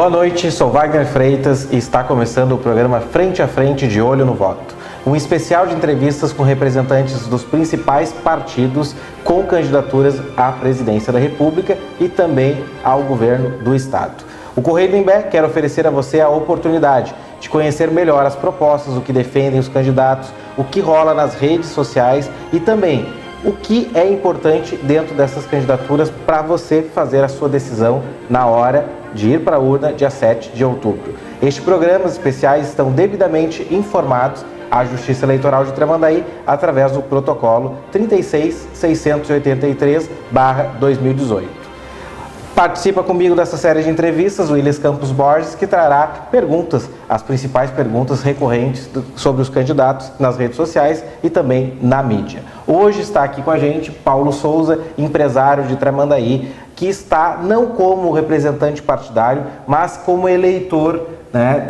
Boa noite, sou Wagner Freitas e está começando o programa Frente a Frente de Olho no Voto. Um especial de entrevistas com representantes dos principais partidos com candidaturas à presidência da República e também ao governo do Estado. O Correio do Imbé quer oferecer a você a oportunidade de conhecer melhor as propostas, o que defendem os candidatos, o que rola nas redes sociais e também o que é importante dentro dessas candidaturas para você fazer a sua decisão na hora de ir para a urna dia 7 de outubro. Estes programas especiais estão devidamente informados à Justiça Eleitoral de Tramandaí através do protocolo 36683/2018. Participa comigo dessa série de entrevistas o Willis Campos Borges, que trará perguntas, as principais perguntas recorrentes sobre os candidatos nas redes sociais e também na mídia. Hoje está aqui com a gente Paulo Souza, empresário de Tramandaí, que está não como representante partidário, mas como eleitor,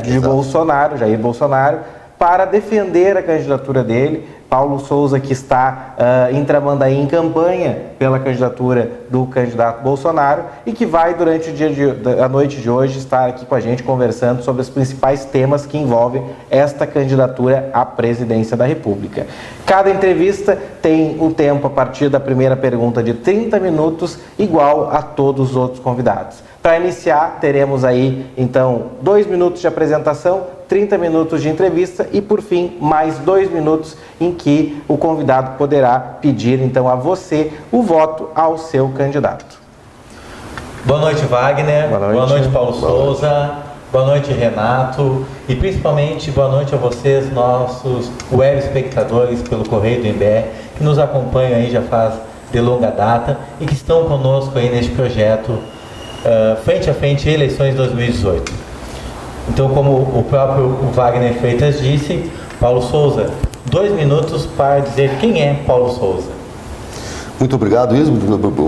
de Bolsonaro, Jair Bolsonaro, para defender a candidatura dele. Paulo Souza, que está em Tramandaí em campanha pela candidatura do candidato Bolsonaro e que vai, durante a noite de hoje, estar aqui com a gente conversando sobre os principais temas que envolvem esta candidatura à presidência da República. Cada entrevista tem um tempo a partir da primeira pergunta de 30 minutos, igual a todos os outros convidados. Para iniciar, teremos aí, então, 2 minutos de apresentação, 30 minutos de entrevista e, por fim, mais 2 minutos em que o convidado poderá pedir, então, a você o voto ao seu candidato. Boa noite, Wagner. Boa noite, Paulo Souza. Boa noite, Renato. E, principalmente, boa noite a vocês, nossos web espectadores pelo Correio do Imbé, que nos acompanham aí já faz de longa data e que estão conosco aí neste projeto Frente a Frente Eleições 2018. Então, como o próprio Wagner Freitas disse, Paulo Souza, 2 minutos para dizer quem é Paulo Souza. Muito obrigado, Ismo.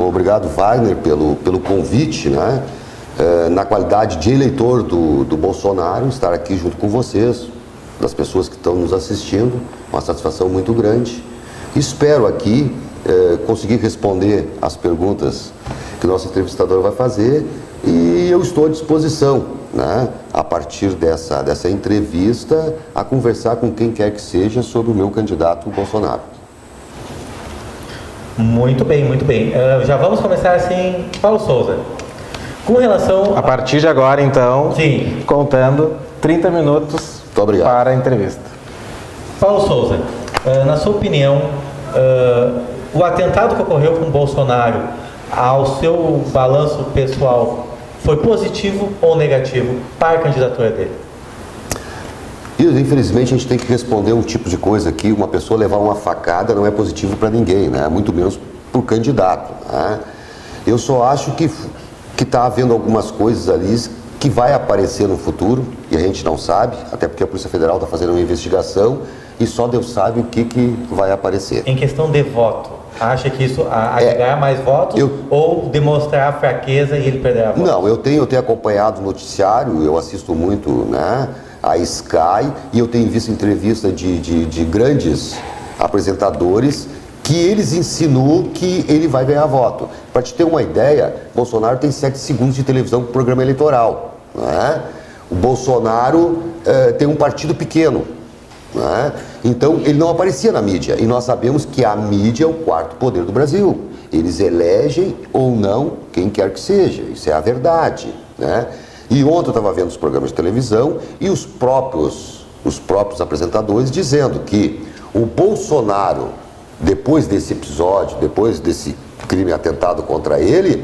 Obrigado, Wagner, pelo convite, na qualidade de eleitor do Bolsonaro, estar aqui junto com vocês, das pessoas que estão nos assistindo, uma satisfação muito grande. Espero aqui conseguir responder as perguntas que o nosso entrevistador vai fazer e eu estou à disposição, a partir dessa entrevista, a conversar com quem quer que seja sobre o meu candidato Bolsonaro. Muito bem, muito bem. Já vamos começar assim, Paulo Souza. Com relação... A partir de agora, então, sim, contando 30 minutos para a entrevista. Paulo Souza, na sua opinião, o atentado que ocorreu com o Bolsonaro, ao seu balanço pessoal, foi positivo ou negativo para a candidatura dele? Infelizmente, a gente tem que responder um tipo de coisa aqui. Uma pessoa levar uma facada não é positivo para ninguém, muito menos para o candidato. Eu só acho que está havendo algumas coisas ali que vai aparecer no futuro e a gente não sabe, até porque a Polícia Federal está fazendo uma investigação e só Deus sabe o que vai aparecer. Em questão de voto, acha que isso agregar mais votos ou demonstrar fraqueza e ele perder a voto? Não, eu tenho acompanhado o noticiário, eu assisto muito a Sky e eu tenho visto entrevista de grandes apresentadores que eles insinuam que ele vai ganhar voto. Para te ter uma ideia, Bolsonaro tem 7 segundos de televisão para o programa eleitoral. O Bolsonaro tem um partido pequeno. Então ele não aparecia na mídia e nós sabemos que a mídia é o 4º poder do Brasil. Eles elegem ou não quem quer que seja, isso é a verdade. E ontem eu estava vendo os programas de televisão e os próprios apresentadores dizendo que o Bolsonaro, depois desse episódio, depois desse crime atentado contra ele,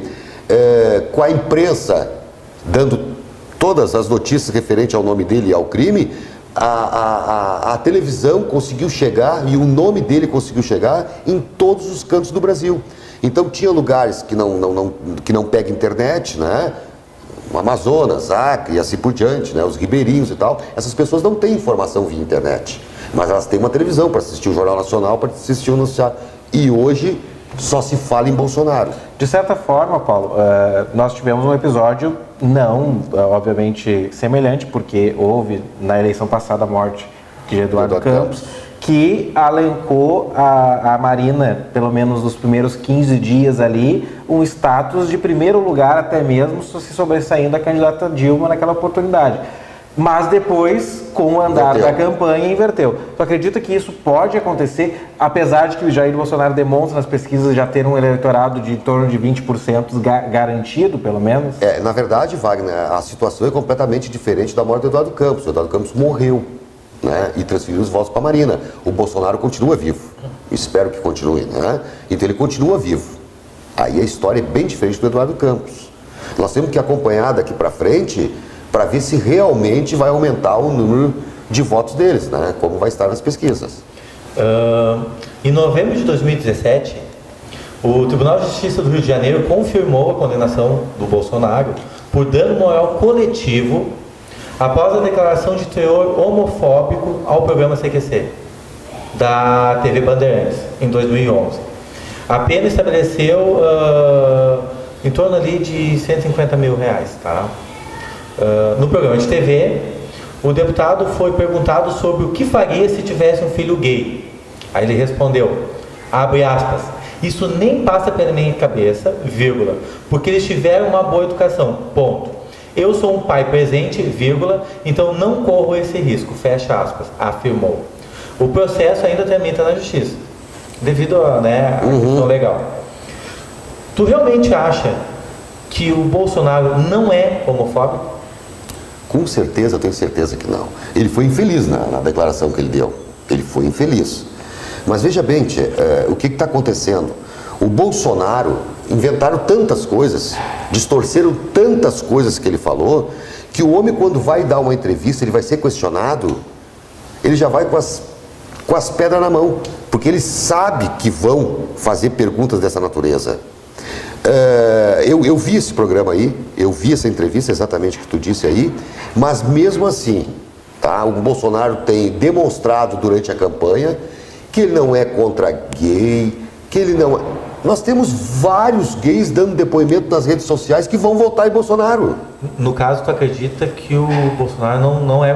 com a imprensa dando todas as notícias referentes ao nome dele e ao crime, a televisão conseguiu chegar e o nome dele conseguiu chegar em todos os cantos do Brasil. Então tinha lugares que não pega internet, o Amazonas, Acre e assim por diante, os ribeirinhos e tal. Essas pessoas não têm informação via internet, mas elas têm uma televisão para assistir o Jornal Nacional, para assistir o noticiário. E hoje só se fala em Bolsonaro. De certa forma, Paulo, nós tivemos um episódio não, obviamente, semelhante, porque houve na eleição passada a morte de Eduardo Campos que alencou a Marina, pelo menos nos primeiros 15 dias ali, um status de primeiro lugar, até mesmo se sobressaindo a candidata Dilma naquela oportunidade. Mas depois, com o andar da campanha, inverteu. Tu acredita que isso pode acontecer, apesar de que o Jair Bolsonaro demonstra nas pesquisas já ter um eleitorado de em torno de 20% garantido, pelo menos? Na verdade, Wagner, a situação é completamente diferente da morte do Eduardo Campos. O Eduardo Campos morreu, né, e transferiu os votos para a Marina. O Bolsonaro continua vivo. Espero que continue, né? Então ele continua vivo. Aí a história é bem diferente do Eduardo Campos. Nós temos que acompanhar daqui para frente para ver se realmente vai aumentar o número de votos deles, né? Como vai estar nas pesquisas. Em novembro de 2017, o Tribunal de Justiça do Rio de Janeiro confirmou a condenação do Bolsonaro por dano moral coletivo após a declaração de teor homofóbico ao programa CQC da TV Bandeirantes, em 2011. A pena estabeleceu em torno ali de R$150 mil, tá? No programa de TV, o deputado foi perguntado sobre o que faria se tivesse um filho gay. Aí ele respondeu, abre aspas, isso nem passa pela minha cabeça, vírgula, porque eles tiveram uma boa educação, ponto. Eu sou um pai presente, vírgula, então não corro esse risco, fecha aspas, afirmou. O processo ainda tramita na justiça, devido a, a questão legal. Tu realmente acha que o Bolsonaro não é homofóbico? Com certeza, eu tenho certeza que não. Ele foi infeliz na declaração que ele deu. Ele foi infeliz. Mas veja bem, tia, o que está acontecendo? O Bolsonaro inventaram tantas coisas, distorceram tantas coisas que ele falou, que o homem, quando vai dar uma entrevista, ele vai ser questionado, ele já vai com as pedras na mão, porque ele sabe que vão fazer perguntas dessa natureza. Eu vi esse programa aí, eu vi essa entrevista exatamente que tu disse aí, mas mesmo assim, tá, o Bolsonaro tem demonstrado durante a campanha que ele não é contra gay, que ele não é... Nós temos vários gays dando depoimento nas redes sociais que vão votar em Bolsonaro. No caso, tu acredita que o Bolsonaro não é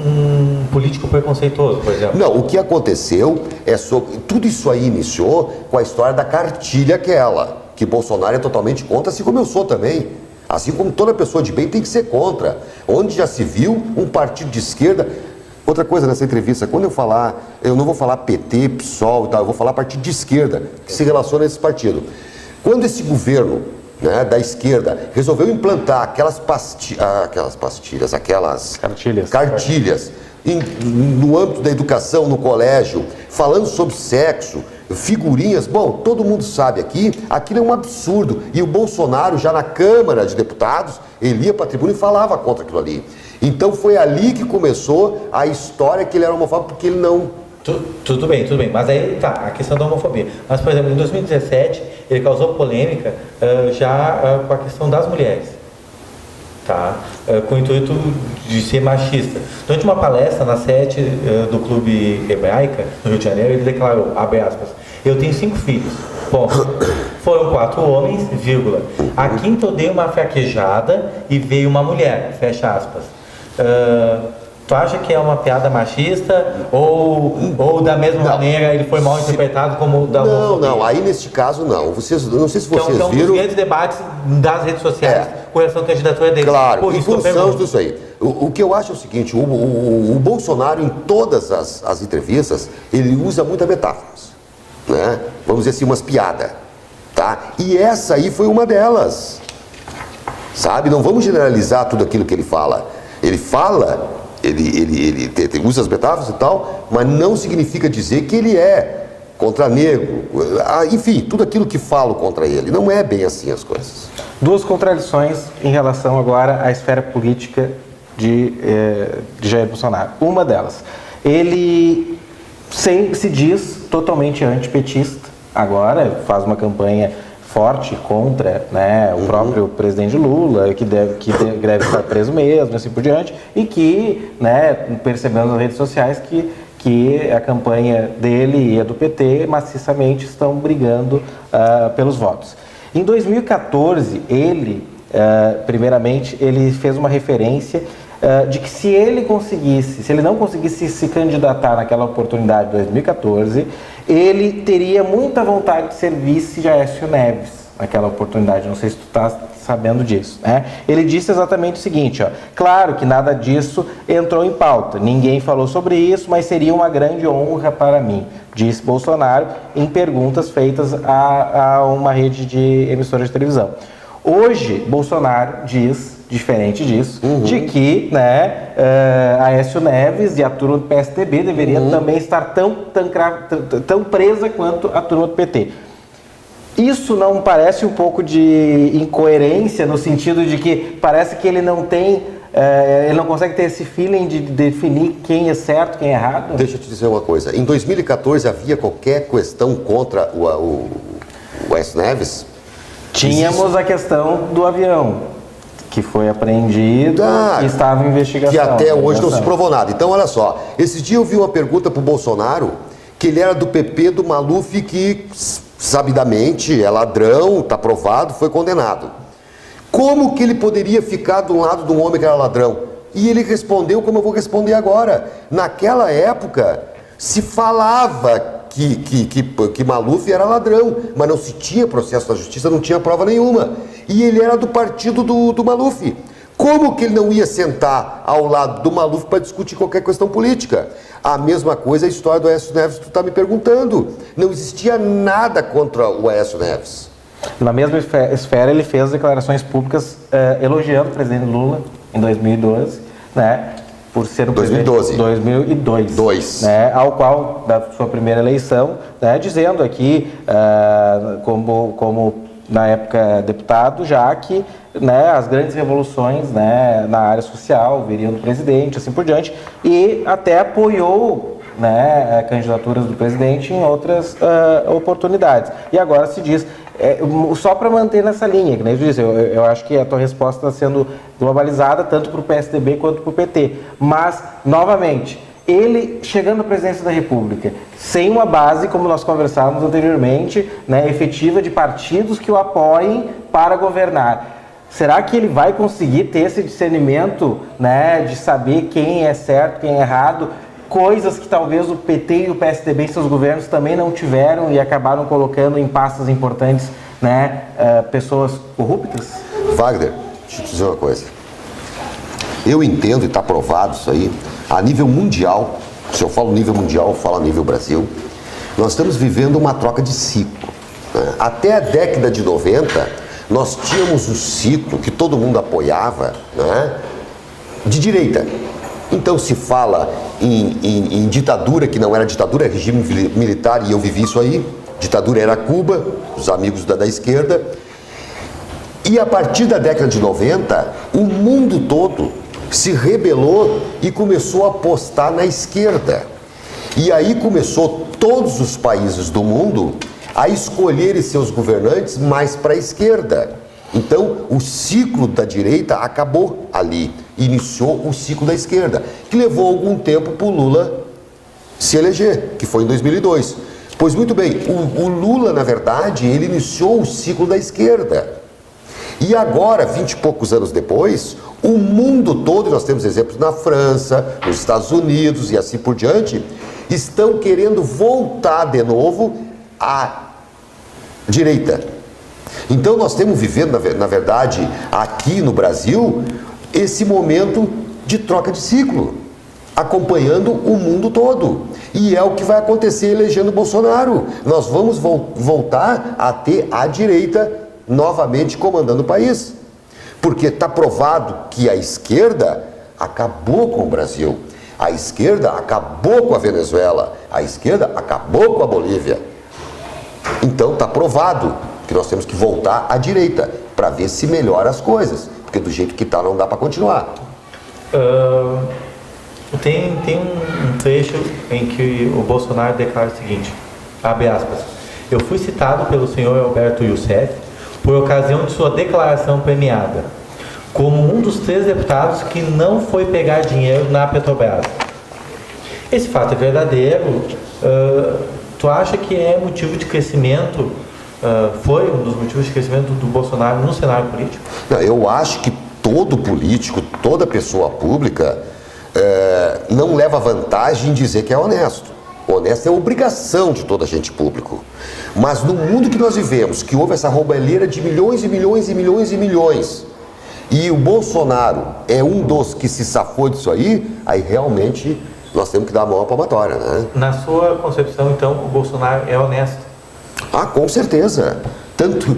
um político preconceituoso, por exemplo? Não, o que aconteceu é sobre... Tudo isso aí iniciou com a história da cartilha aquela, que Bolsonaro é totalmente contra, assim como eu sou também. Assim como toda pessoa de bem tem que ser contra. Onde já se viu um partido de esquerda... Outra coisa nessa entrevista, quando eu falar, eu não vou falar PT, PSOL e tal, eu vou falar partido de esquerda, que se relaciona a esse partido. Quando esse governo, né, da esquerda resolveu implantar aquelas cartilhas no âmbito da educação, no colégio, falando sobre sexo, figurinhas, bom, todo mundo sabe aqui, aquilo é um absurdo. E o Bolsonaro, já na Câmara de Deputados, ele ia para a tribuna e falava contra aquilo ali. Então foi ali que começou a história que ele era homofóbico, porque ele não... Tudo bem, mas aí tá, a questão da homofobia. Mas, por exemplo, em 2017, ele causou polêmica com a questão das mulheres, tá? Com o intuito de ser machista. Durante uma palestra na sede do Clube Hebraica, no Rio de Janeiro, ele declarou, abre aspas, eu tenho 5 filhos, ponto. Foram 4 homens, vírgula. A quinta eu dei uma fraquejada e veio uma mulher, fecha aspas. Tu acha que é uma piada machista ou da mesma maneira ele foi mal interpretado como o da homofobia? Não, aí neste caso não. Não sei se vocês viram... Que é um dos grandes debates das redes sociais com relação à candidatura dele. Claro, em função disso aí. O que eu acho é o seguinte, o Bolsonaro em todas as entrevistas, ele usa muitas metáforas, né? Vamos dizer assim, umas piadas, tá? E essa aí foi uma delas, sabe? Não vamos generalizar tudo aquilo que ele fala. Ele fala, ele usa as metáforas e tal, mas não significa dizer que ele é contra negro, enfim, tudo aquilo que falo contra ele. Não é bem assim as coisas. 2 contradições em relação agora à esfera política de Jair Bolsonaro. Uma delas, ele se diz totalmente antipetista, agora faz uma campanha forte contra, né, o próprio presidente Lula, que deve estar preso mesmo, assim por diante, e que, né, percebendo nas redes sociais que a campanha dele e a do PT maciçamente estão brigando pelos votos. Em 2014, primeiramente, ele fez uma referência de que se ele não conseguisse se candidatar naquela oportunidade de 2014, ele teria muita vontade de ser vice de Aécio Neves naquela oportunidade. Não sei se tu está sabendo disso, né? Ele disse exatamente o seguinte, ó: claro que nada disso entrou em pauta, ninguém falou sobre isso, mas seria uma grande honra para mim, disse Bolsonaro em perguntas feitas a uma rede de emissoras de televisão. Hoje, Bolsonaro diz, diferente disso, de que, né, Aécio Neves e a turma do PSDB deveria também estar tão presa quanto a turma do PT. Isso não parece um pouco de incoerência, no sentido de que parece que ele não consegue ter esse feeling de definir quem é certo, quem é errado? Deixa eu te dizer uma coisa. Em 2014 havia qualquer questão contra o Aécio Neves? Tínhamos a questão do avião, que foi apreendido e estava em investigação. Que até hoje não se provou nada. Então, olha só. Esse dia eu vi uma pergunta para o Bolsonaro, que ele era do PP do Maluf, que sabidamente é ladrão, está provado, foi condenado. Como que ele poderia ficar do lado de um homem que era ladrão? E ele respondeu como eu vou responder agora. Naquela época, se falava que Maluf era ladrão, mas não se tinha processo na justiça, não tinha prova nenhuma. E ele era do partido do Maluf. Como que ele não ia sentar ao lado do Maluf para discutir qualquer questão política? A mesma coisa a história do Aécio Neves que tu está me perguntando. Não existia nada contra o Aécio Neves. Na mesma esfera, ele fez declarações públicas elogiando o presidente Lula em 2012, né? Por ser o 2002, né, ao qual, da sua primeira eleição, né, dizendo aqui, como na época deputado, já que, né, as grandes revoluções, né, na área social viriam do presidente, assim por diante, e até apoiou, né, candidaturas do presidente em outras oportunidades. E agora se diz, só para manter nessa linha, que nem eu disse, eu acho que a tua resposta está sendo globalizada tanto para o PSDB quanto para o PT. Mas, novamente, ele chegando à presidência da República, sem uma base, como nós conversávamos anteriormente, né, efetiva de partidos que o apoiem para governar. Será que ele vai conseguir ter esse discernimento, né, de saber quem é certo, quem é errado? Coisas que talvez o PT e o PSDB em seus governos também não tiveram e acabaram colocando em pastas importantes, né, pessoas corruptas? Wagner, deixa eu te dizer uma coisa. Eu entendo, e está provado isso aí, a nível mundial, se eu falo nível mundial, eu falo a nível Brasil, nós estamos vivendo uma troca de ciclo. Né? Até a década de 90, nós tínhamos o ciclo que todo mundo apoiava, né, de direita. Então se fala em ditadura, que não era ditadura, é regime militar, e eu vivi isso aí. Ditadura era Cuba, os amigos da esquerda. E a partir da década de 90, o mundo todo se rebelou e começou a apostar na esquerda. E aí começou todos os países do mundo a escolherem seus governantes mais para a esquerda. Então, o ciclo da direita acabou ali. Iniciou o ciclo da esquerda, que levou algum tempo para o Lula se eleger, que foi em 2002. Pois muito bem, o Lula, na verdade, ele iniciou o ciclo da esquerda. E agora, 20 e poucos anos depois, o mundo todo, nós temos exemplos na França, nos Estados Unidos e assim por diante, estão querendo voltar de novo à direita. Então nós estamos vivendo, na verdade, aqui no Brasil, esse momento de troca de ciclo, acompanhando o mundo todo. E é o que vai acontecer elegendo Bolsonaro. Nós vamos voltar a ter a direita novamente comandando o país. Porque está provado que a esquerda acabou com o Brasil. A esquerda acabou com a Venezuela. A esquerda acabou com a Bolívia. Então está provado que nós temos que voltar à direita para ver se melhora as coisas. Porque do jeito que está não dá para continuar. Tem um trecho em que o Bolsonaro declara o seguinte, abre aspas: eu fui citado pelo senhor Alberto Youssef por ocasião de sua declaração premiada, como um dos 3 deputados que não foi pegar dinheiro na Petrobras. Esse fato é verdadeiro? Tu acha que é motivo de crescimento, foi um dos motivos de crescimento do Bolsonaro no cenário político? Não, eu acho que todo político, toda pessoa pública não leva vantagem em dizer que é honesto. Honesto é obrigação de todo agente público. Mas no mundo que nós vivemos, que houve essa roubalheira de milhões e milhões e milhões e milhões, e o Bolsonaro é um dos que se safou disso aí realmente nós temos que dar a mão à palmatória, né? Na sua concepção, então, o Bolsonaro é honesto? Ah, com certeza. Tanto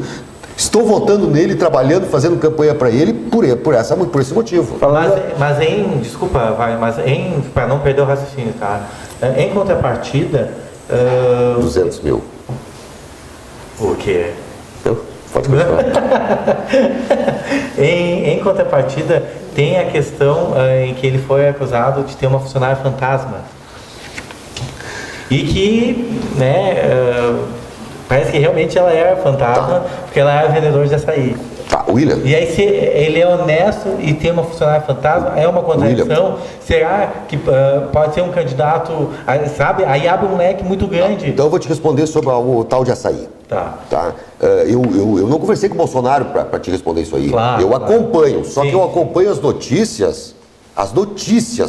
estou votando nele, trabalhando, fazendo campanha para ele por esse motivo. Desculpa, para não perder o raciocínio, tá? Em contrapartida... 200 mil. O quê? Pode continuar. Em contrapartida, tem a questão em que ele foi acusado de ter uma funcionária fantasma. E que, parece que realmente ela era fantasma, porque ela era vendedora de açaí. Tá, William. E aí, se ele é honesto e tem uma funcionária fantasma, é uma contradição? William. Será que pode ser um candidato, sabe? Aí abre um leque muito grande. Então eu vou te responder sobre o tal de açaí. Tá. Eu não conversei com o Bolsonaro para te responder isso aí. Claro, eu acompanho, só Sim. que eu acompanho as notícias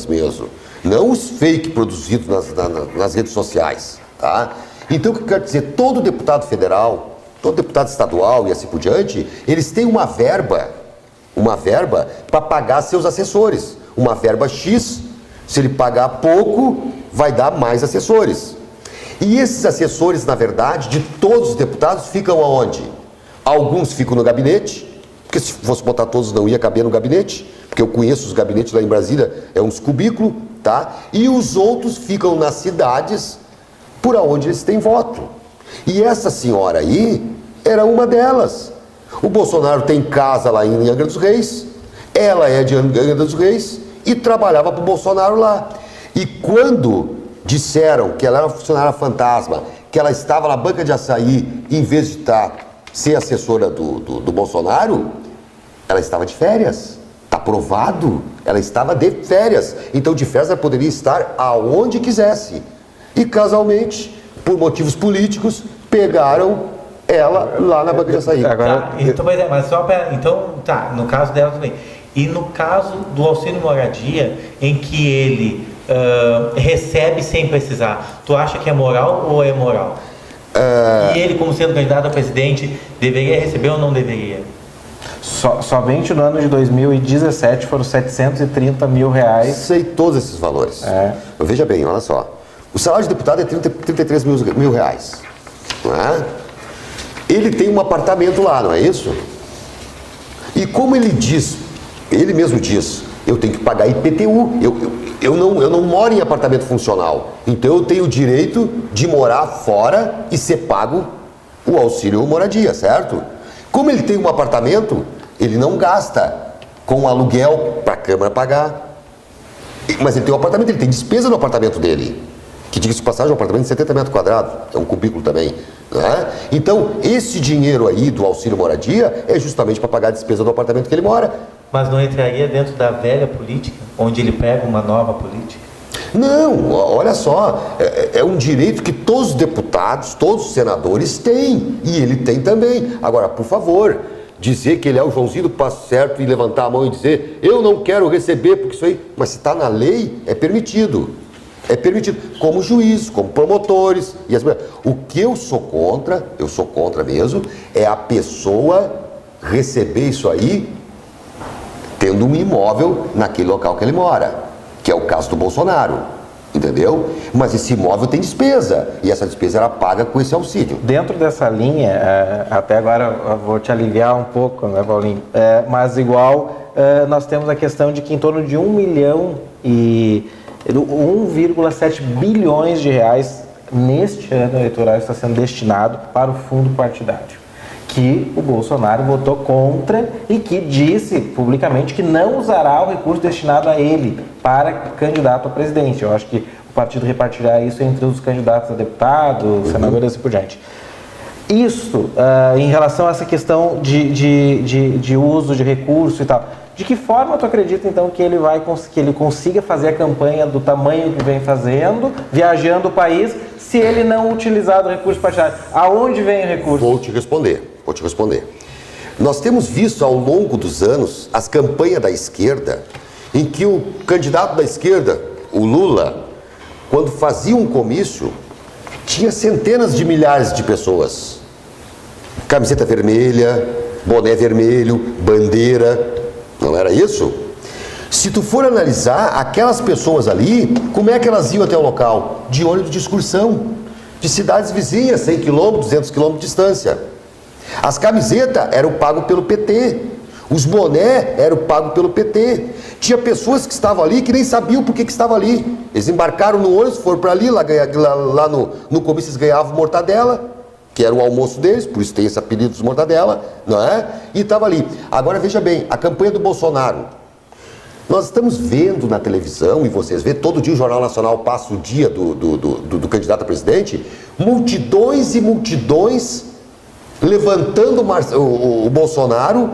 mesmo, não os fake produzidos nas redes sociais, tá? Então o que eu quero dizer, todo deputado federal, todo deputado estadual e assim por diante, eles têm uma verba para pagar seus assessores, uma verba X. Se ele pagar pouco, vai dar mais assessores. E esses assessores, na verdade, de todos os deputados, ficam aonde? Alguns ficam no gabinete, porque se fosse botar todos não ia caber no gabinete, porque eu conheço os gabinetes lá em Brasília, é uns cubículos, tá? E os outros ficam nas cidades por onde eles têm voto. E essa senhora aí era uma delas. O Bolsonaro tem casa lá em Angra dos Reis, ela é de Angra dos Reis e trabalhava para o Bolsonaro lá. E quando disseram que ela era uma funcionária fantasma, que ela estava na banca de açaí, em vez de ser assessora do Bolsonaro, ela estava de férias. Está provado, ela estava de férias. Então, de férias, ela poderia estar aonde quisesse. E, casualmente, por motivos políticos, pegaram ela lá na banca de açaí. No caso dela também. E no caso do auxílio moradia, em que ele recebe sem precisar, tu acha que é moral ou é moral? E ele, como sendo candidato a presidente, deveria receber ou não deveria? Somente no ano de 2017 foram 730 mil reais. Sei todos esses valores. Veja bem, olha só. O salário de deputado é 33 mil reais. Não é? Ele tem um apartamento lá, não é isso? E como ele mesmo diz, eu tenho que pagar IPTU. Eu não moro em apartamento funcional. Então eu tenho o direito de morar fora e ser pago o auxílio moradia, certo? Como ele tem um apartamento, ele não gasta com aluguel para a Câmara pagar. Mas ele tem um apartamento, ele tem despesa no apartamento dele. Que, diga-se de passagem, é um apartamento de 70 metros quadrados, é um cubículo também. Né? Então, esse dinheiro aí do auxílio moradia é justamente para pagar a despesa do apartamento que ele mora. Mas não entraria dentro da velha política, onde ele pega uma nova política? Não, olha só, é um direito que todos os deputados, todos os senadores têm, e ele tem também. Agora, por favor, dizer que ele é o Joãozinho do passo certo e levantar a mão e dizer, eu não quero receber, porque isso aí, mas se está na lei, é permitido. É permitido, como juiz, como promotores. O que eu sou contra mesmo, é a pessoa receber isso aí tendo um imóvel naquele local que ele mora, que é o caso do Bolsonaro, entendeu? Mas esse imóvel tem despesa, e essa despesa era paga com esse auxílio. Dentro dessa linha, até agora eu vou te aliviar um pouco, né, Paulinho? Mas igual, nós temos a questão de que em torno de 1,7 bilhões de reais neste ano eleitoral está sendo destinado para o fundo partidário, que o Bolsonaro votou contra e que disse publicamente que não usará o recurso destinado a ele para candidato à presidência. Eu acho que o partido repartirá isso entre os candidatos a deputado, senadores e assim por diante. Isso, em relação a essa questão de uso de recurso e tal, de que forma tu acredita então que ele consiga fazer a campanha do tamanho que vem fazendo, viajando o país, se ele não utilizar o recurso partidário? Aonde vem o recurso? Vou te responder. Nós temos visto ao longo dos anos as campanhas da esquerda, em que o candidato da esquerda, o Lula, quando fazia um comício, tinha centenas de milhares de pessoas. Camiseta vermelha, boné vermelho, bandeira, não era isso? Se tu for analisar aquelas pessoas ali, como é que elas iam até o local? De ônibus de excursão, de cidades vizinhas, 100 km, 200 km de distância. As camisetas eram pagas pelo PT, os boné eram pagos pelo PT. Tinha pessoas que estavam ali que nem sabiam por que estavam ali. Eles embarcaram no ônibus, foram para ali, lá no comício eles ganhavam mortadela, que era o almoço deles, por isso tem esse apelido dos mortadela, não é? E estava ali. Agora veja bem, a campanha do Bolsonaro. Nós estamos vendo na televisão, e vocês vêem, todo dia o Jornal Nacional passa o dia do candidato a presidente, multidões e multidões levantando o Bolsonaro,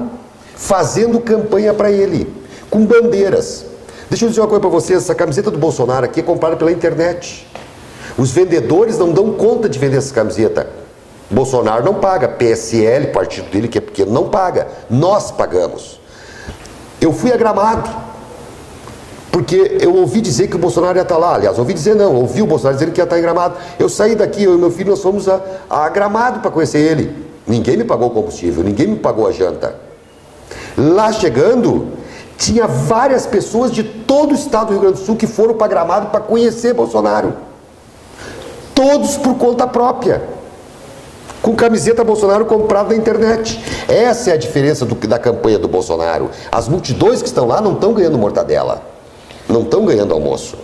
fazendo campanha para ele, com bandeiras. Deixa eu dizer uma coisa para vocês, essa camiseta do Bolsonaro aqui é comprada pela internet. Os vendedores não dão conta de vender essa camiseta. Bolsonaro não paga, PSL, partido dele que é pequeno, não paga. Nós pagamos. Eu fui a Gramado, porque eu ouvi dizer que o Bolsonaro ia estar lá. Aliás, ouvi dizer não, ouvi o Bolsonaro dizer que ia estar em Gramado. Eu saí daqui, eu e meu filho, nós fomos a Gramado para conhecer ele. Ninguém me pagou o combustível, ninguém me pagou a janta. Lá chegando, tinha várias pessoas de todo o estado do Rio Grande do Sul que foram para Gramado para conhecer Bolsonaro. Todos por conta própria, com camiseta Bolsonaro comprada na internet. Essa é a diferença da campanha do Bolsonaro. As multidões que estão lá não estão ganhando mortadela, não estão ganhando almoço.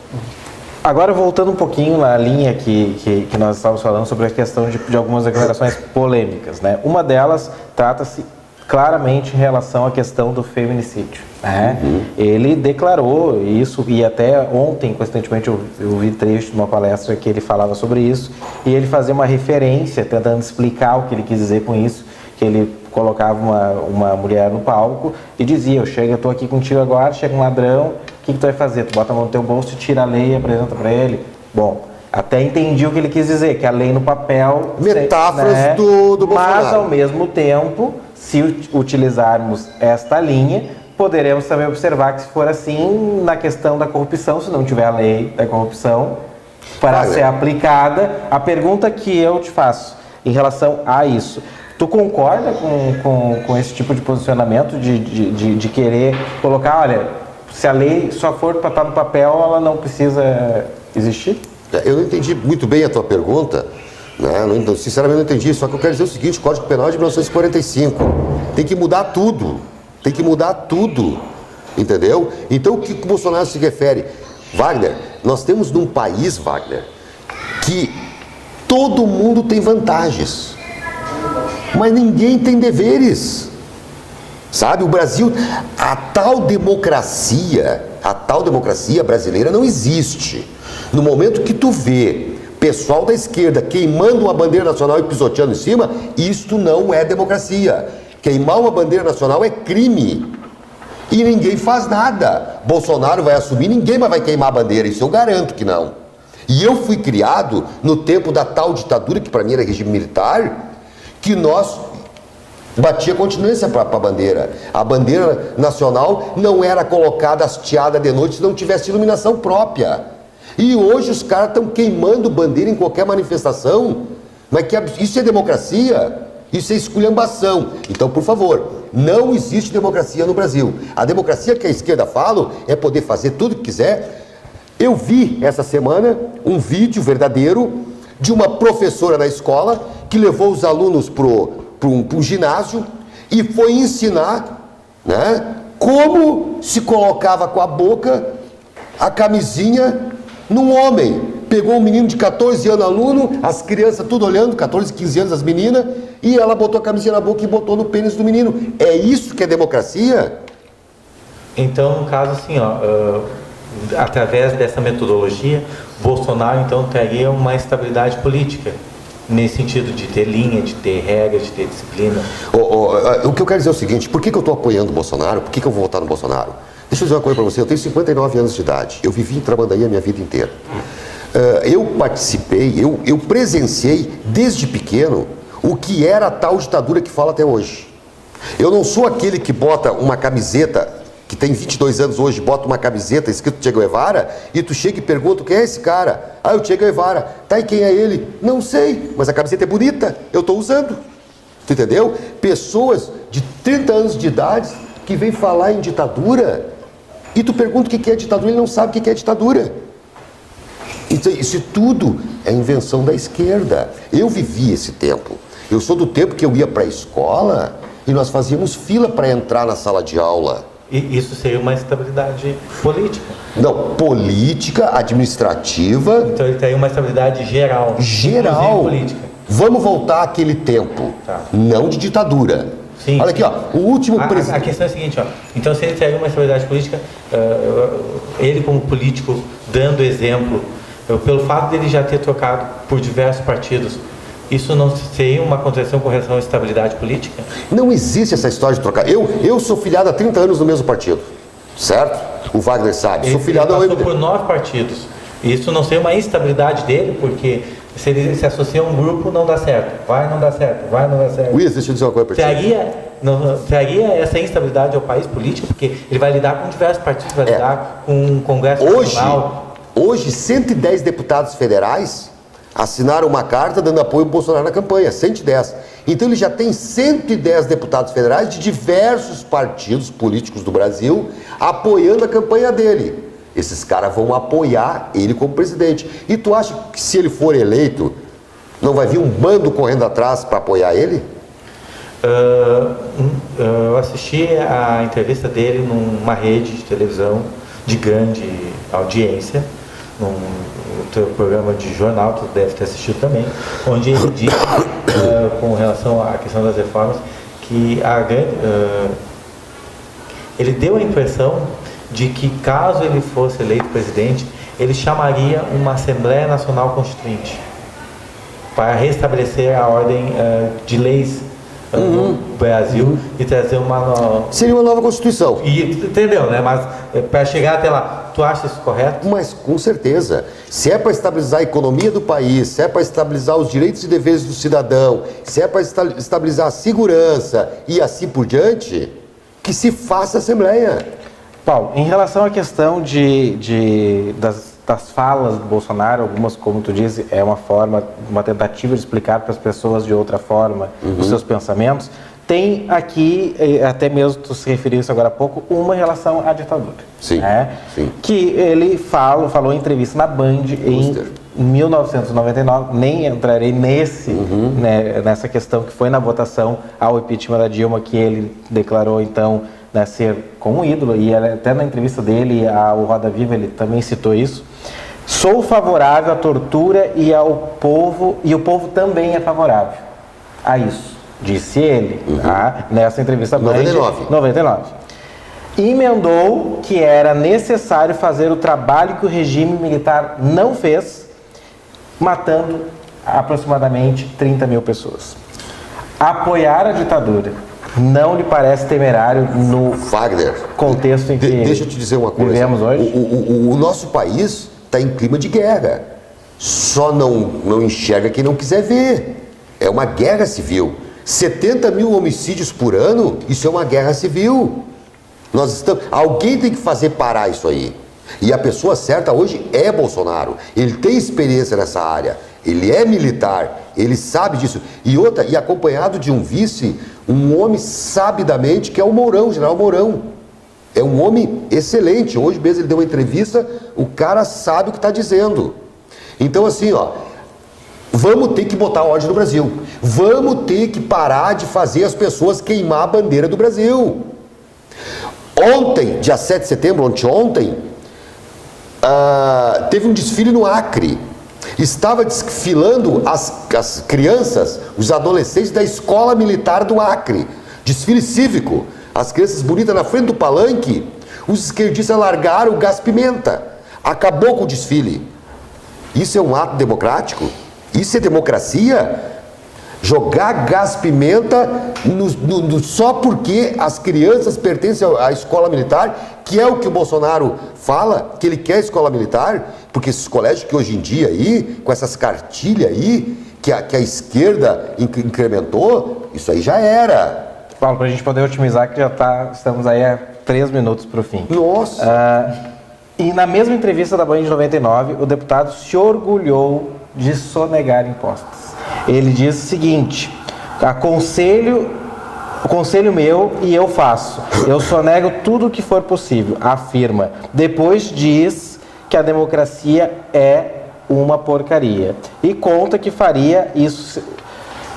Agora, voltando um pouquinho na linha que nós estávamos falando sobre a questão de algumas declarações polêmicas, né? Uma delas trata-se claramente em relação à questão do feminicídio, né? Ele declarou isso, e até ontem, constantemente, eu vi trecho de uma palestra que ele falava sobre isso, e ele fazia uma referência, tentando explicar o que ele quis dizer com isso, que ele colocava uma mulher no palco e dizia: eu estou aqui contigo agora, chega um ladrão, o que tu vai fazer? Tu bota a mão no teu bolso, tira a lei e apresenta para ele? Bom, até entendi o que ele quis dizer, que a lei no papel... Metáforas, né? do Bolsonaro. Mas, ao mesmo tempo, se utilizarmos esta linha, poderemos também observar que, se for assim, na questão da corrupção, se não tiver a lei da corrupção para ser aplicada, a pergunta que eu te faço em relação a isso: tu concorda com esse tipo de posicionamento de querer colocar, olha, se a lei só for para estar no papel, ela não precisa existir? Eu não entendi muito bem a tua pergunta, né? Sinceramente não entendi, só que eu quero dizer o seguinte: o Código Penal é de 1945, tem que mudar tudo, entendeu? Então o que o Bolsonaro se refere? Wagner, nós temos num país, Wagner, que todo mundo tem vantagens, mas ninguém tem deveres. Sabe, o Brasil, a tal democracia brasileira não existe. No momento que tu vê pessoal da esquerda queimando uma bandeira nacional e pisoteando em cima, isto não é democracia. Queimar uma bandeira nacional é crime. E ninguém faz nada. Bolsonaro vai assumir, ninguém mais vai queimar a bandeira, isso eu garanto que não. E eu fui criado no tempo da tal ditadura, que para mim era regime militar, que nós batia continência para a bandeira. A bandeira nacional não era colocada hasteada de noite se não tivesse iluminação própria. E hoje os caras estão queimando bandeira em qualquer manifestação. Mas isso é democracia? Isso é esculhambação. Então, por favor, não existe democracia no Brasil. A democracia que a esquerda fala é poder fazer tudo o que quiser. Eu vi essa semana um vídeo verdadeiro de uma professora na escola que levou os alunos para um ginásio e foi ensinar, né, como se colocava com a boca a camisinha num homem. Pegou um menino de 14 anos, aluno, as crianças tudo olhando, 14, 15 anos as meninas, e ela botou a camisinha na boca e botou no pênis do menino. É isso que é democracia? Então, no caso assim, através dessa metodologia, Bolsonaro então teria uma estabilidade política, nesse sentido de ter linha, de ter regra, de ter disciplina. O que eu quero dizer é o seguinte: por que eu estou apoiando o Bolsonaro? Por que eu vou votar no Bolsonaro? Deixa eu dizer uma coisa para você: eu tenho 59 anos de idade, eu vivi em Tramandaí a minha vida inteira. Eu participei, eu presenciei desde pequeno o que era a tal ditadura que fala até hoje. Eu não sou aquele que bota uma camiseta, que tem 22 anos hoje, bota uma camiseta escrito Che Guevara, e tu chega e pergunta, quem é esse cara? Ah, o Che Guevara. Tá, e quem é ele? Não sei, mas a camiseta é bonita, eu estou usando. Tu entendeu? Pessoas de 30 anos de idade que vêm falar em ditadura, e tu pergunta o que é ditadura, ele não sabe o que é ditadura. Isso tudo é invenção da esquerda. Eu vivi esse tempo. Eu sou do tempo que eu ia para a escola e nós fazíamos fila para entrar na sala de aula. E isso seria uma estabilidade política. Não, política, administrativa. Então ele tem uma estabilidade geral. Geral. Política. Vamos voltar àquele tempo. Tá. Não de ditadura. Sim, olha aqui, ó, o último presidente. A questão é a seguinte, ó. Então se ele teria uma estabilidade política, ele como político dando exemplo, pelo fato dele já ter trocado por diversos partidos, isso não seria uma contradição com relação à estabilidade política? Não existe essa história de trocar. Eu sou filiado há 30 anos no mesmo partido, certo? O Wagner sabe. Sou filiado ele passou por 9 partidos. Isso não seria uma instabilidade dele, porque se ele se associa a um grupo, não dá certo. Vai, não dá certo. Vai, não dá certo. Luiz, deixa eu dizer uma coisa para ti. Traria essa instabilidade ao país político, porque ele vai lidar com diversos partidos, vai lidar com o Congresso Nacional. Hoje, 110 deputados federais assinaram uma carta dando apoio ao Bolsonaro na campanha, 110. Então ele já tem 110 deputados federais de diversos partidos políticos do Brasil apoiando a campanha dele. Esses caras vão apoiar ele como presidente. E tu acha que se ele for eleito, não vai vir um bando correndo atrás para apoiar ele? Eu assisti a entrevista dele numa rede de televisão de grande audiência, num programa de jornal, tu deve ter assistido também, onde ele disse, com relação à questão das reformas, que ele deu a impressão de que, caso ele fosse eleito presidente, ele chamaria uma Assembleia Nacional Constituinte para restabelecer a ordem de leis no Brasil e trazer uma nova... Seria uma nova Constituição. Entendeu, né? Mas para chegar até lá, tu acha isso correto? Mas com certeza. Se é para estabilizar a economia do país, se é para estabilizar os direitos e deveres do cidadão, se é para estabilizar a segurança e assim por diante, que se faça a Assembleia. Paulo, em relação à questão das falas do Bolsonaro, algumas, como tu diz, é uma tentativa de explicar para as pessoas de outra forma os seus pensamentos. Tem aqui, até mesmo tu se referiu isso agora há pouco, uma relação à ditadura. Sim, né? sim. Que ele falou em entrevista na Band em 1999, nem entrarei nessa questão que foi na votação ao impeachment da Dilma, que ele declarou então ser como ídolo, e até na entrevista dele ao Roda Viva ele também citou isso. Sou favorável à tortura e ao povo, e o povo também é favorável a isso, disse ele, tá? Nessa entrevista 99. Emendou que era necessário fazer o trabalho que o regime militar não fez, matando aproximadamente 30 mil pessoas. Apoiar a ditadura não lhe parece temerário no Wagner, contexto em que deixa eu te dizer uma coisa. Vivemos hoje? O nosso país está em clima de guerra. Só não enxerga quem não quiser ver. É uma guerra civil. 70 mil homicídios por ano, isso é uma guerra civil. Alguém tem que fazer parar isso aí. E a pessoa certa hoje é Bolsonaro. Ele tem experiência nessa área. Ele é militar, ele sabe disso. E acompanhado de um vice, um homem sabidamente, que é o Mourão, General Mourão. É um homem excelente. Hoje mesmo ele deu uma entrevista, o cara sabe o que está dizendo. Então assim, vamos ter que botar ordem no Brasil. Vamos ter que parar de fazer as pessoas queimar a bandeira do Brasil. Ontem, dia 7 de setembro, ontem, teve um desfile no Acre. Estava desfilando as crianças, os adolescentes da Escola Militar do Acre. Desfile cívico. As crianças bonitas na frente do palanque. Os esquerdistas largaram o gás-pimenta. Acabou com o desfile. Isso é um ato democrático? Isso é democracia? Jogar gás-pimenta só porque as crianças pertencem à escola militar, que é o que o Bolsonaro fala, que ele quer escola militar, porque esses colégios que hoje em dia aí, com essas cartilhas aí, que a esquerda incrementou, isso aí já era. Paulo, para a gente poder otimizar, que estamos aí a 3 minutos para o fim. Nossa! E na mesma entrevista da Band de 99, o deputado se orgulhou de sonegar impostos. Ele diz o seguinte: o conselho meu e eu faço. Eu sonego tudo o que for possível, afirma. Depois diz que a democracia é uma porcaria. E conta que faria isso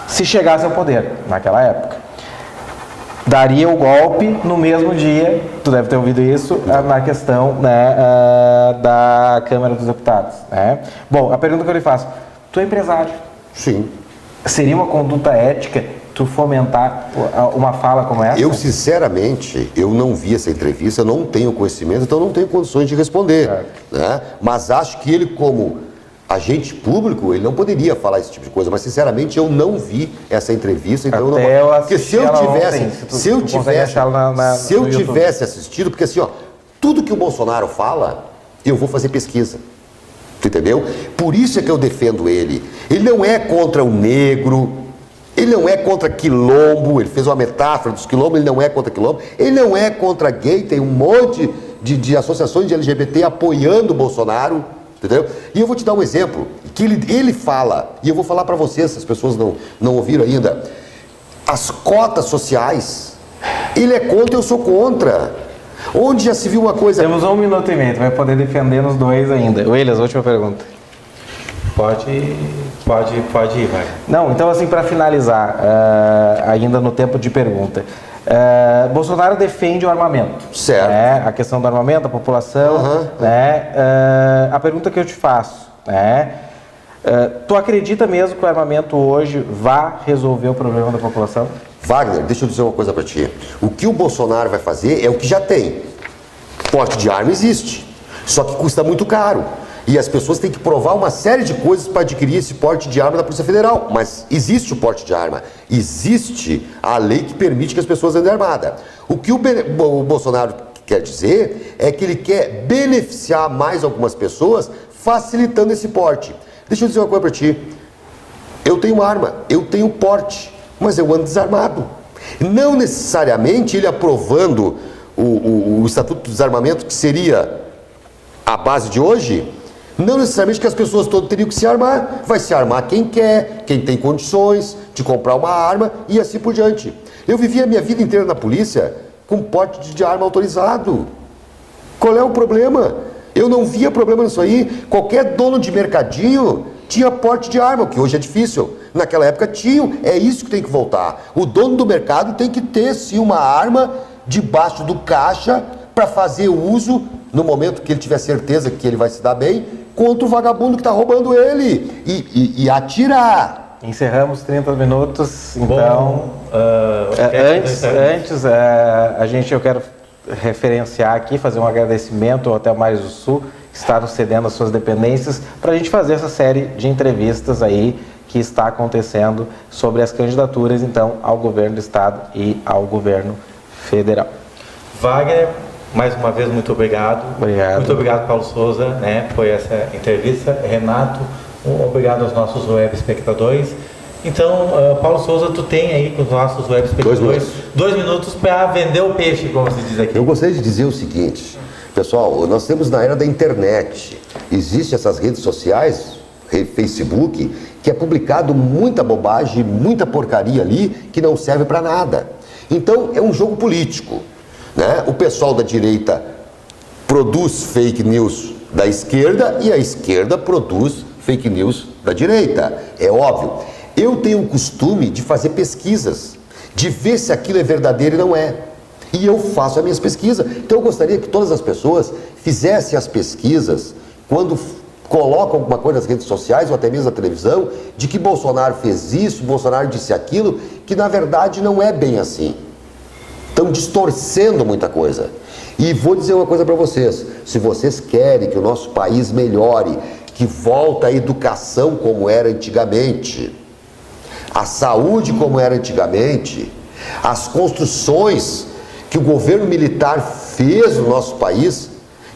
se chegasse ao poder, naquela época. Daria o golpe no mesmo dia, tu deve ter ouvido isso, na questão, né, da Câmara dos Deputados. Né? Bom, a pergunta que eu lhe faço: tu é empresário? Sim. Seria uma conduta ética tu fomentar uma fala como essa? Eu, sinceramente, eu não vi essa entrevista, eu não tenho conhecimento, então não tenho condições de responder. Né? Mas acho que ele, como agente público, ele não poderia falar esse tipo de coisa, mas sinceramente eu não vi essa entrevista, então até eu não... Porque se eu tivesse, YouTube. Assistido, porque assim, ó, tudo que o Bolsonaro fala, eu vou fazer pesquisa. Tu entendeu? Por isso é que eu defendo ele. Ele não é contra o negro, ele não é contra quilombo, ele fez uma metáfora dos quilombos, ele não é contra quilombo, ele não é contra gay, tem um monte de associações de LGBT apoiando o Bolsonaro. Entendeu? E eu vou te dar um exemplo, que ele fala, e eu vou falar para vocês, se as pessoas não ouviram ainda, as cotas sociais, ele é contra, eu sou contra. Onde já se viu uma coisa... Temos 1 minuto e meio, vai poder defender nos dois ainda. Williams, última pergunta. Pode ir, vai. Não, então assim, para finalizar, ainda no tempo de pergunta, Bolsonaro defende o armamento. Certo. Né? A questão do armamento, da população. Né? A pergunta que eu te faço, né? Tu acredita mesmo que o armamento hoje vai resolver o problema da população? Wagner, deixa eu dizer uma coisa para ti. O que o Bolsonaro vai fazer é o que já tem. Porte de arma existe, só que custa muito caro. E as pessoas têm que provar uma série de coisas para adquirir esse porte de arma da Polícia Federal. Mas existe o porte de arma. Existe a lei que permite que as pessoas andem armadas. O que o Bolsonaro quer dizer é que ele quer beneficiar mais algumas pessoas facilitando esse porte. Deixa eu dizer uma coisa para ti. Eu tenho arma, eu tenho porte, mas eu ando desarmado. Não necessariamente ele aprovando o Estatuto do Desarmamento, que seria a base de hoje, não necessariamente que as pessoas todas teriam que se armar. Vai se armar quem quer, quem tem condições de comprar uma arma e assim por diante. Eu vivi a minha vida inteira na polícia com porte de arma autorizado. Qual é o problema? Eu não via problema nisso aí. Qualquer dono de mercadinho tinha porte de arma, o que hoje é difícil. Naquela época tinham. É isso que tem que voltar. O dono do mercado tem que ter sim uma arma debaixo do caixa para fazer uso no momento que ele tiver certeza que ele vai se dar bem contra o vagabundo que está roubando ele e atirar. Encerramos 30 minutos, então... Bom, antes eu quero referenciar aqui, fazer um agradecimento ao Hotel Mares do Sul, que está nos cedendo as suas dependências, para a gente fazer essa série de entrevistas aí que está acontecendo sobre as candidaturas, então, ao governo do Estado e ao governo federal. Wagner, mais uma vez, muito obrigado. Obrigado. Muito obrigado, Paulo Souza, né, por essa entrevista. Renato, obrigado aos nossos web espectadores. Então, Paulo Souza, tu tem aí com os nossos web espectadores 2 minutos para vender o peixe, como se diz aqui. Eu gostaria de dizer o seguinte, pessoal, nós temos na era da internet, existem essas redes sociais, Facebook, que é publicado muita bobagem, muita porcaria ali, que não serve para nada. Então, é um jogo político. Né? O pessoal da direita produz fake news da esquerda e a esquerda produz fake news da direita. É óbvio. Eu tenho o costume de fazer pesquisas, de ver se aquilo é verdadeiro e não é. E eu faço as minhas pesquisas. Então eu gostaria que todas as pessoas fizessem as pesquisas quando colocam alguma coisa nas redes sociais ou até mesmo na televisão, de que Bolsonaro fez isso, Bolsonaro disse aquilo, que na verdade não é bem assim. Estão distorcendo muita coisa. E vou dizer uma coisa para vocês, se vocês querem que o nosso país melhore, que volte a educação como era antigamente, a saúde como era antigamente, as construções que o governo militar fez no nosso país,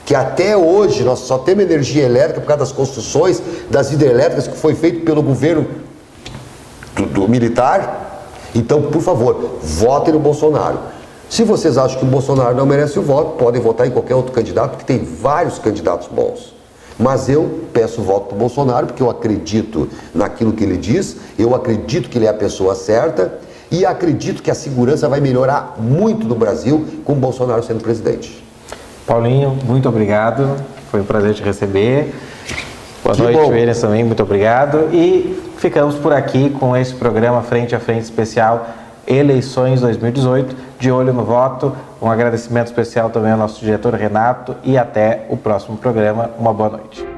que até hoje nós só temos energia elétrica por causa das construções das hidrelétricas que foi feito pelo governo do militar. Então, por favor, votem no Bolsonaro. Se vocês acham que o Bolsonaro não merece o voto, podem votar em qualquer outro candidato, porque tem vários candidatos bons. Mas eu peço voto para o Bolsonaro, porque eu acredito naquilo que ele diz, eu acredito que ele é a pessoa certa e acredito que a segurança vai melhorar muito no Brasil com o Bolsonaro sendo presidente. Paulinho, muito obrigado. Foi um prazer te receber. Boa noite, Williams, também, muito obrigado. E ficamos por aqui com esse programa Frente a Frente especial Eleições 2018, de olho no voto. Um agradecimento especial também ao nosso diretor Renato e até o próximo programa. Uma boa noite.